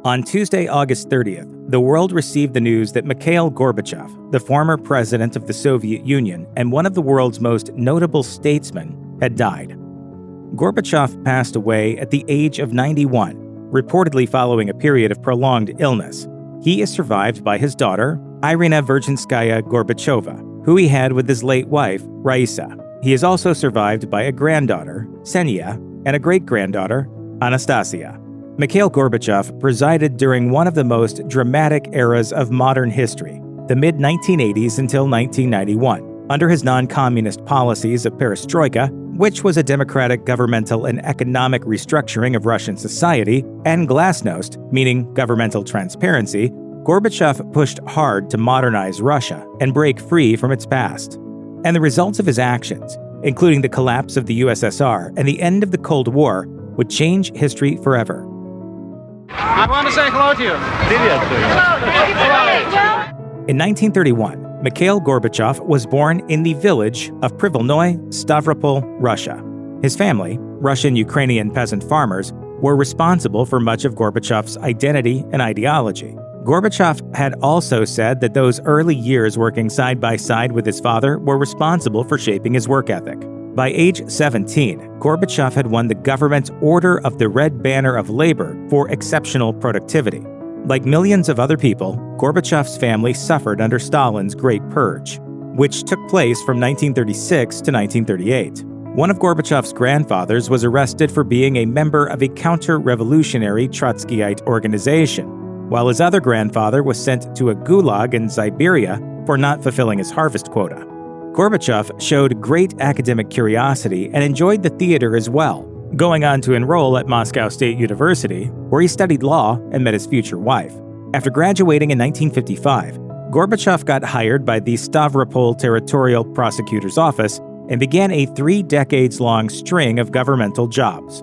On Tuesday, August 30th, the world received the news that Mikhail Gorbachev, the former president of the Soviet Union and one of the world's most notable statesmen, had died. Gorbachev passed away at the age of 91, reportedly following a period of prolonged illness. He is survived by his daughter, Irina Virginskaya Gorbacheva, who he had with his late wife, Raisa. He is also survived by a granddaughter, Ksenia, and a great-granddaughter, Anastasia. Mikhail Gorbachev presided during one of the most dramatic eras of modern history, the mid-1980s until 1991, under his non-communist policies of perestroika, which was a democratic governmental and economic restructuring of Russian society, and glasnost, meaning governmental transparency. Gorbachev pushed hard to modernize Russia and break free from its past. And the results of his actions, including the collapse of the USSR and the end of the Cold War, would change history forever. I want to say hello to you. In 1931, Mikhail Gorbachev was born in the village of Privolnoye, Stavropol, Russia. His family, Russian-Ukrainian peasant farmers, were responsible for much of Gorbachev's identity and ideology. Gorbachev had also said that those early years working side by side with his father were responsible for shaping his work ethic. By age 17, Gorbachev had won the government's Order of the Red Banner of Labor for exceptional productivity. Like millions of other people, Gorbachev's family suffered under Stalin's Great Purge, which took place from 1936 to 1938. One of Gorbachev's grandfathers was arrested for being a member of a counter-revolutionary Trotskyite organization, while his other grandfather was sent to a gulag in Siberia for not fulfilling his harvest quota. Gorbachev showed great academic curiosity and enjoyed the theater as well, going on to enroll at Moscow State University, where he studied law and met his future wife. After graduating in 1955, Gorbachev got hired by the Stavropol Territorial Prosecutor's Office and began a 3 decades-long string of governmental jobs.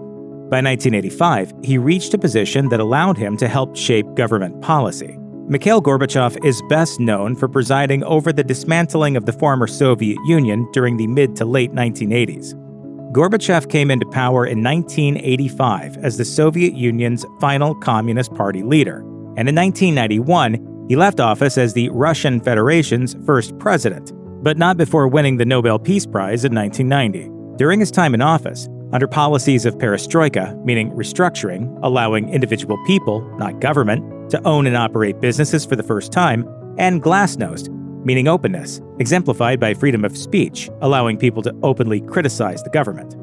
By 1985, he reached a position that allowed him to help shape government policy. Mikhail Gorbachev is best known for presiding over the dismantling of the former Soviet Union during the mid to late 1980s. Gorbachev came into power in 1985 as the Soviet Union's final Communist Party leader, and in 1991, he left office as the Russian Federation's first president, but not before winning the Nobel Peace Prize in 1990. During his time in office, under policies of perestroika, meaning restructuring, allowing individual people, not government, to own and operate businesses for the first time, and glasnost, meaning openness, exemplified by freedom of speech, allowing people to openly criticize the government.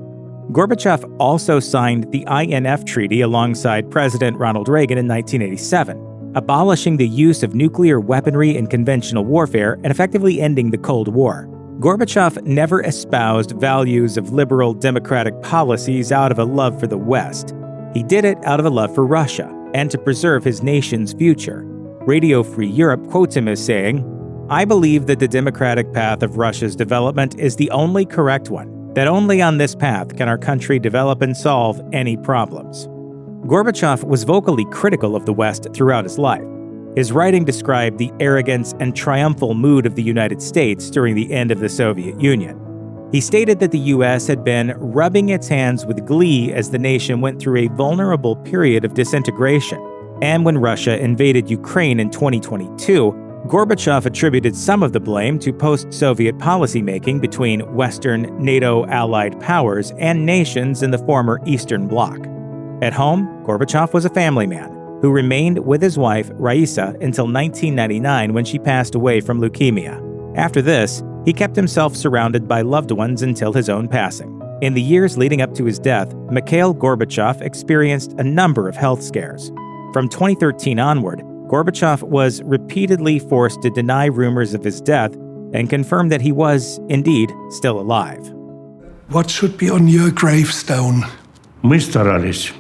Gorbachev also signed the INF Treaty alongside President Ronald Reagan in 1987, abolishing the use of nuclear weaponry in conventional warfare and effectively ending the Cold War. Gorbachev never espoused values of liberal democratic policies out of a love for the West. He did it out of a love for Russia and to preserve his nation's future. Radio Free Europe quotes him as saying, "I believe that the democratic path of Russia's development is the only correct one, that only on this path can our country develop and solve any problems." Gorbachev was vocally critical of the West throughout his life. His writing described the arrogance and triumphal mood of the United States during the end of the Soviet Union. He stated that the U.S. had been rubbing its hands with glee as the nation went through a vulnerable period of disintegration. And when Russia invaded Ukraine in 2022, Gorbachev attributed some of the blame to post-Soviet policymaking between Western NATO-allied powers and nations in the former Eastern Bloc. At home, Gorbachev was a family man who remained with his wife, Raisa, until 1999 when she passed away from leukemia. After this, he kept himself surrounded by loved ones until his own passing. In the years leading up to his death, Mikhail Gorbachev experienced a number of health scares. From 2013 onward, Gorbachev was repeatedly forced to deny rumors of his death and confirm that he was, indeed, still alive. What should be on your gravestone? Мы старались